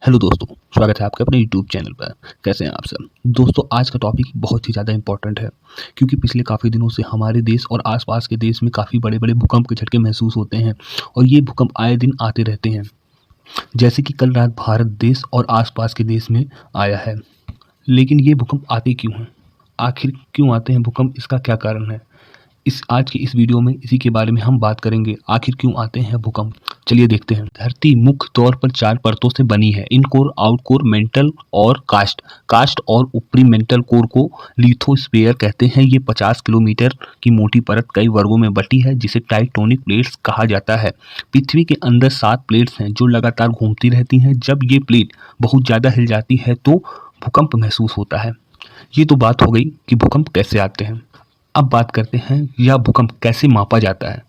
Hello दोस्तों, स्वागत है आपके अपने यूट्यूब चैनल पर। कैसे हैं आप सब दोस्तों? आज का टॉपिक बहुत ही ज़्यादा इंपॉर्टेंट है क्योंकि पिछले काफ़ी दिनों से हमारे देश और आसपास के देश में काफ़ी बड़े बड़े भूकंप के झटके महसूस होते हैं और ये भूकंप आए दिन आते रहते हैं। जैसे कि कल रात भारत देश और आसपास के देश में आया है। लेकिन ये भूकंप आते क्यों हैं? आखिर क्यों आते हैं भूकंप? इसका क्या कारण है? आज की इस वीडियो में इसी के बारे में हम बात करेंगे। आखिर क्यों आते हैं भूकंप? चलिए देखते हैं। धरती मुख्य तौर पर 4 परतों से बनी है। इन कोर, आउट कोर, मेंटल और कास्ट और ऊपरी मेंटल कोर को लिथोस्फीयर कहते हैं। ये 50 किलोमीटर की मोटी परत कई वर्गों में बटी है जिसे टेक्टोनिक प्लेट्स कहा जाता है। पृथ्वी के अंदर 7 प्लेट्स हैं जो लगातार घूमती रहती हैं। जब ये प्लेट बहुत ज़्यादा हिल जाती है तो भूकंप महसूस होता है। ये तो बात हो गई कि भूकंप कैसे आते हैं। अब बात करते हैं यह भूकंप कैसे मापा जाता है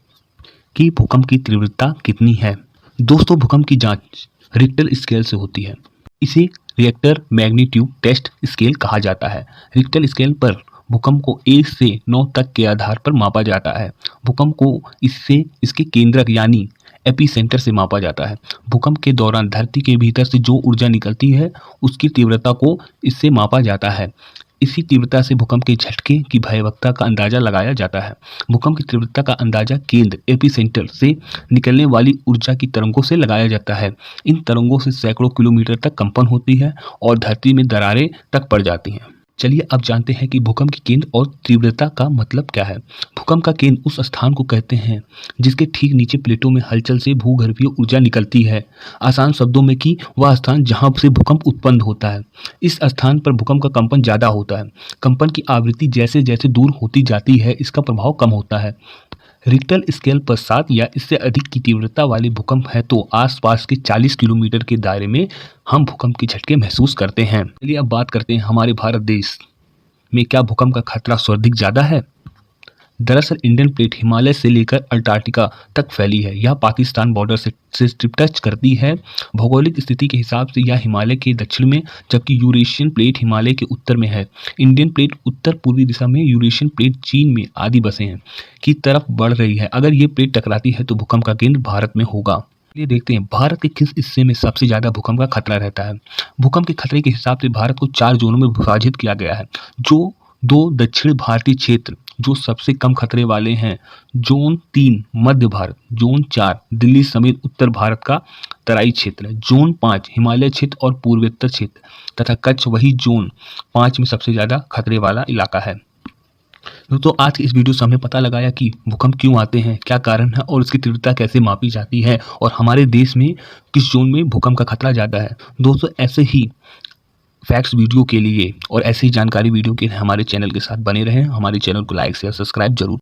कि भूकंप की तीव्रता कितनी है। दोस्तों, भूकंप की जांच रिक्टर स्केल से होती है। इसे रिएक्टर मैग्नीट्यूड टेस्ट स्केल कहा जाता है। रिक्टर स्केल पर भूकंप को 1 से 9 तक के आधार पर मापा जाता है। भूकंप को इसके केंद्रक यानी एपिसेंटर से मापा जाता है। भूकंप के दौरान धरती के भीतर से जो ऊर्जा निकलती है उसकी तीव्रता को इससे मापा जाता है। इसी तीव्रता से भूकंप के झटके की भयावहता का अंदाजा लगाया जाता है। भूकंप की तीव्रता का अंदाजा केंद्र एपिसेंटर से निकलने वाली ऊर्जा की तरंगों से लगाया जाता है। इन तरंगों से सैकड़ों किलोमीटर तक कंपन होती है और धरती में दरारें तक पड़ जाती हैं। चलिए अब जानते हैं कि भूकंप के केंद्र और तीव्रता का मतलब क्या है। भूकंप का केंद्र उस स्थान को कहते हैं जिसके ठीक नीचे प्लेटों में हलचल से भूगर्भीय ऊर्जा निकलती है। आसान शब्दों में कि वह स्थान जहां से भूकंप उत्पन्न होता है। इस स्थान पर भूकंप का कंपन ज़्यादा होता है। कंपन की आवृत्ति जैसे जैसे दूर होती जाती है इसका प्रभाव कम होता है। रिक्टर स्केल पर 7 या इससे अधिक की तीव्रता वाले भूकंप है तो आसपास के 40 किलोमीटर के दायरे में हम भूकंप के झटके महसूस करते हैं। चलिए अब बात करते हैं हमारे भारत देश में क्या भूकंप का खतरा सर्वाधिक ज़्यादा है। दरअसल इंडियन प्लेट हिमालय से लेकर अंटार्कटिका तक फैली है। यह पाकिस्तान बॉर्डर से टच करती है। भौगोलिक स्थिति के हिसाब से यह हिमालय के दक्षिण में जबकि यूरेशियन प्लेट हिमालय के उत्तर में है। इंडियन प्लेट उत्तर पूर्वी दिशा में, यूरेशियन प्लेट चीन में आदि बसे हैं की तरफ बढ़ रही है। अगर ये प्लेट टकराती है तो भूकंप का केंद्र भारत में होगा। ये देखते हैं भारत के किस हिस्से में सबसे ज़्यादा भूकंप का खतरा रहता है। भूकंप के खतरे के हिसाब से भारत को 4 जोनों में विभाजित किया गया है। जो 2 दक्षिण भारतीय क्षेत्र जो सबसे कम खतरे वाले हैं, जोन 3 मध्य भारत, जोन 4 दिल्ली समेत उत्तर भारत का तराई क्षेत्र, जोन 5 हिमालय क्षेत्र और पूर्वोत्तर क्षेत्र तथा कच्छ वही जोन 5 में सबसे ज़्यादा खतरे वाला इलाका है। तो आज की इस वीडियो से हमें पता लगाया कि भूकंप क्यों आते हैं, क्या कारण है और उसकी तीव्रता कैसे मापी जाती है और हमारे देश में किस जोन में भूकंप का खतरा ज़्यादा है। दोस्तों, ऐसे ही फैक्ट्स वीडियो के लिए और ऐसी जानकारी वीडियो के लिए हमारे चैनल के साथ बने रहें। हमारे चैनल को लाइक शेयर सब्सक्राइब जरूर